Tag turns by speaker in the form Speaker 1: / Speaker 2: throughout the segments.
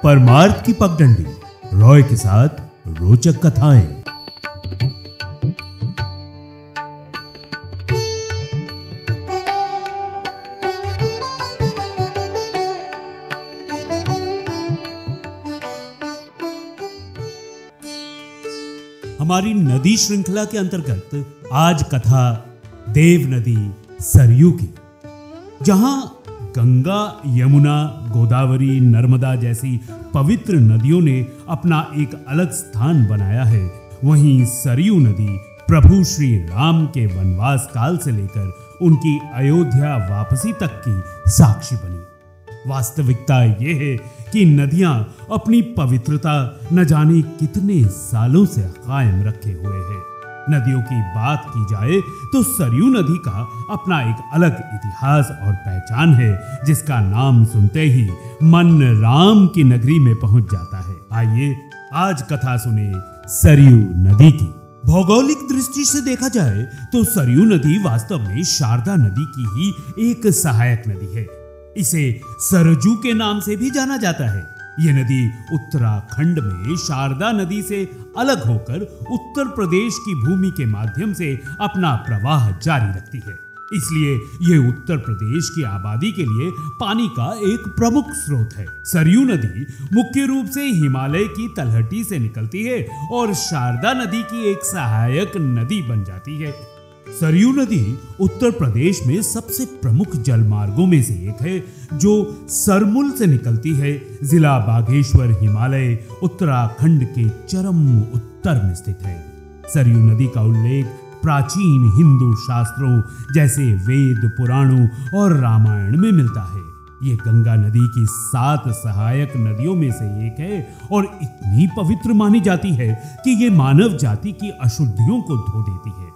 Speaker 1: परमार्थ की पगडंडी रॉय के साथ रोचक कथाएं। हमारी नदी श्रृंखला के अंतर्गत आज कथा देव नदी सरयू की, जहां गंगा, यमुना, गोदावरी, नर्मदा जैसी पवित्र नदियों ने अपना एक अलग स्थान बनाया है, वहीं सरयू नदी प्रभु श्री राम के वनवास काल से लेकर उनकी अयोध्या वापसी तक की साक्षी बनी। वास्तविकता यह है कि नदियां अपनी पवित्रता न जाने कितने सालों से कायम रखे हुए हैं। नदियों की बात की जाए तो सरयू नदी का अपना एक अलग इतिहास और पहचान है, जिसका नाम सुनते ही मन राम की नगरी में पहुंच जाता है। आइए आज कथा सुने सरयू नदी की। भौगोलिक दृष्टि से देखा जाए तो सरयू नदी वास्तव में शारदा नदी की ही एक सहायक नदी है। इसे सरजू के नाम से भी जाना जाता है। यह नदी उत्तराखंड में शारदा नदी से अलग होकर उत्तर प्रदेश की भूमि के माध्यम से अपना प्रवाह जारी रखती है। इसलिए यह उत्तर प्रदेश की आबादी के लिए पानी का एक प्रमुख स्रोत है। सरयू नदी मुख्य रूप से हिमालय की तलहटी से निकलती है और शारदा नदी की एक सहायक नदी बन जाती है। सरयू नदी उत्तर प्रदेश में सबसे प्रमुख जल मार्गों में से एक है, जो सरमुल से निकलती है। जिला बागेश्वर हिमालय उत्तराखंड के चरम उत्तर में स्थित है। सरयू नदी का उल्लेख प्राचीन हिंदू शास्त्रों जैसे वेद, पुराणों और रामायण में मिलता है। ये गंगा नदी की 7 सहायक नदियों में से एक है और इतनी पवित्र मानी जाती है कि ये मानव जाति की अशुद्धियों को धो देती है।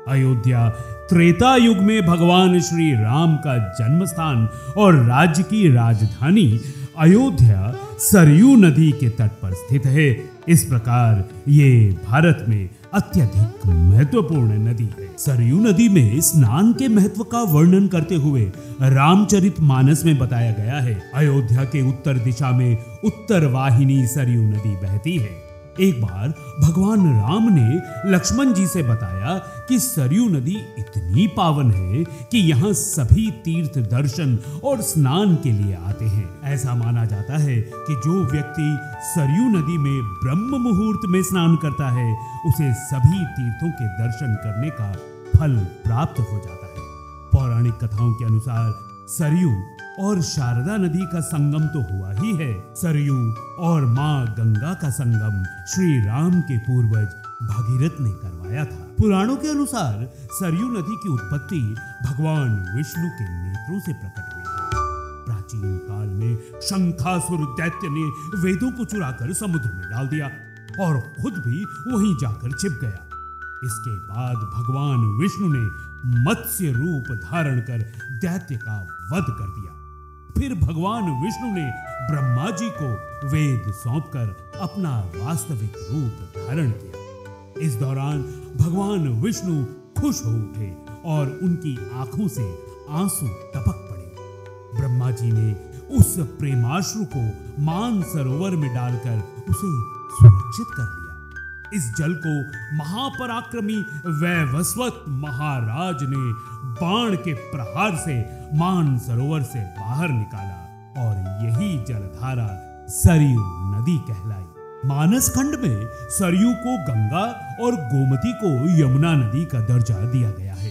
Speaker 1: अयोध्या त्रेता युग में भगवान श्री राम का जन्म स्थान और राज्य की राजधानी अयोध्या सरयू नदी के तट पर स्थित है। इस प्रकार ये भारत में अत्यधिक महत्वपूर्ण नदी है। सरयू नदी में स्नान के महत्व का वर्णन करते हुए रामचरितमानस में बताया गया है। अयोध्या के उत्तर दिशा में उत्तर वाहिनी सरयू नदी बहती है। एक बार भगवान राम ने लक्ष्मण जी से बताया कि सरयू नदी इतनी पावन है कि यहाँ सभी तीर्थ दर्शन और स्नान के लिए आते हैं। ऐसा माना जाता है कि जो व्यक्ति सरयू नदी में ब्रह्म मुहूर्त में स्नान करता है, उसे सभी तीर्थों के दर्शन करने का फल प्राप्त हो जाता है। पौराणिक कथाओं के अनुसार सरयू और शारदा नदी का संगम तो हुआ ही है। सरयू और मां गंगा का संगम श्री राम के पूर्वज भागीरथ ने करवाया था। पुराणों के अनुसार सरयू नदी की उत्पत्ति भगवान विष्णु के नेत्रों से प्रकट हुई है। प्राचीन काल में शंखासुर दैत्य ने वेदों को चुराकर समुद्र में डाल दिया और खुद भी वहीं जाकर छिप गया। इसके बाद भगवान विष्णु ने मत्स्य रूप धारण कर दैत्य का वध कर दिया। फिर भगवान विष्णु ने ब्रह्मा जी को वेद सौंपकर अपना वास्तविक रूप धारण किया। इस दौरान भगवान विष्णु खुश हो उठे और उनकी आंखों से आंसू टपक पड़े। ब्रह्मा जी ने उस प्रेमाश्रु को मान सरोवर में डालकर उसे सुरक्षित कर लिया। इस जल को महापराक्रमी वैवस्वत महाराज ने बाण के प्रहार से मान सरोवर से बाहर निकाला और यही जलधारा सरयू नदी कहलाई। मानस खंड में सरयू को गंगा और गोमती को यमुना नदी का दर्जा दिया गया है।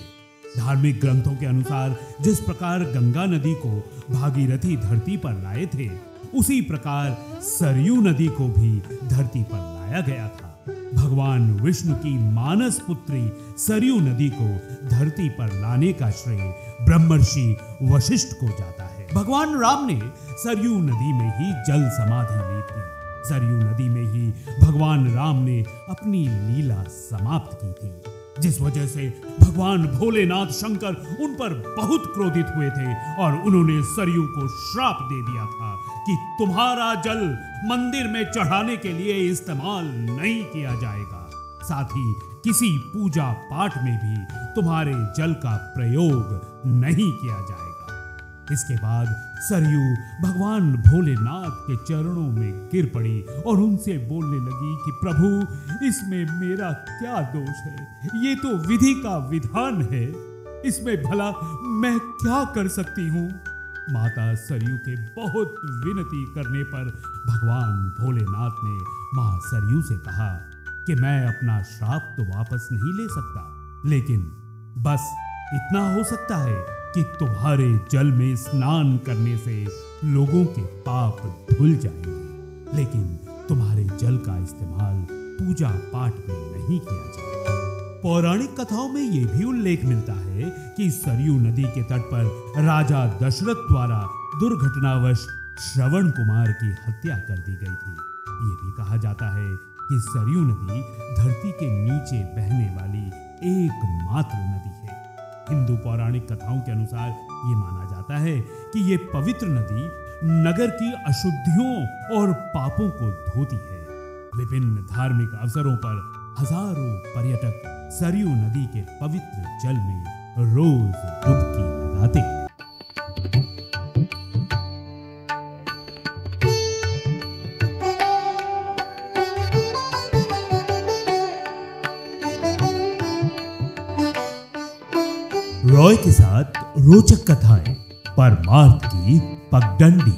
Speaker 1: धार्मिक ग्रंथों के अनुसार जिस प्रकार गंगा नदी को भागीरथी धरती पर लाए थे, उसी प्रकार सरयू नदी को भी धरती पर लाया गया था। भगवान विष्णु की मानस पुत्री सरयू नदी को धरती पर लाने का श्रेय ब्रह्मर्षि वशिष्ठ को जाता है। भगवान राम ने सरयू नदी में ही जल समाधि ली थी। सरयू नदी में ही भगवान राम ने अपनी लीला समाप्त की थी, जिस वजह से भगवान भोलेनाथ शंकर उन पर बहुत क्रोधित हुए थे और उन्होंने सरयू को श्राप दे दिया था कि तुम्हारा जल मंदिर में चढ़ाने के लिए इस्तेमाल नहीं किया जाएगा, साथ ही किसी पूजा पाठ में भी तुम्हारे जल का प्रयोग नहीं किया जाएगा। इसके बाद सरयू भगवान भोलेनाथ के चरणों में गिर पड़ी और उनसे बोलने लगी कि प्रभु, इसमें मेरा क्या दोष है? ये तो विधि का विधान है, इसमें भला मैं क्या कर सकती हूँ? माता सरयू के बहुत विनती करने पर भगवान भोलेनाथ ने मां सरयू से कहा कि मैं अपना श्राप तो वापस नहीं ले सकता, लेकिन बस इतना हो सकता है कि तुम्हारे जल में स्नान करने से लोगों के पाप धुल जाएंगे, लेकिन तुम्हारे जल का इस्तेमाल पूजा पाठ में नहीं किया जाएगा। पौराणिक कथाओं में यह भी उल्लेख मिलता है कि सरयू नदी के तट पर राजा दशरथ द्वारा दुर्घटनावश श्रवण कुमार की हत्या कर दी गई थी। ये भी कहा जाता है कि सरयू नदी धरती के नीचे बहने वाली एकमात्र नदी है। हिंदू पौराणिक कथाओं के अनुसार ये माना जाता है कि ये पवित्र नदी नगर की अशुद्धियों और पापों को धोती है। विभिन्न धार्मिक अवसरों पर हजारों पर्यटक सरयू नदी के पवित्र जल में रोज डुबकी लगाते हैं। रॉय के साथ रोचक कथाएं, परमार्थ की पगडंडी।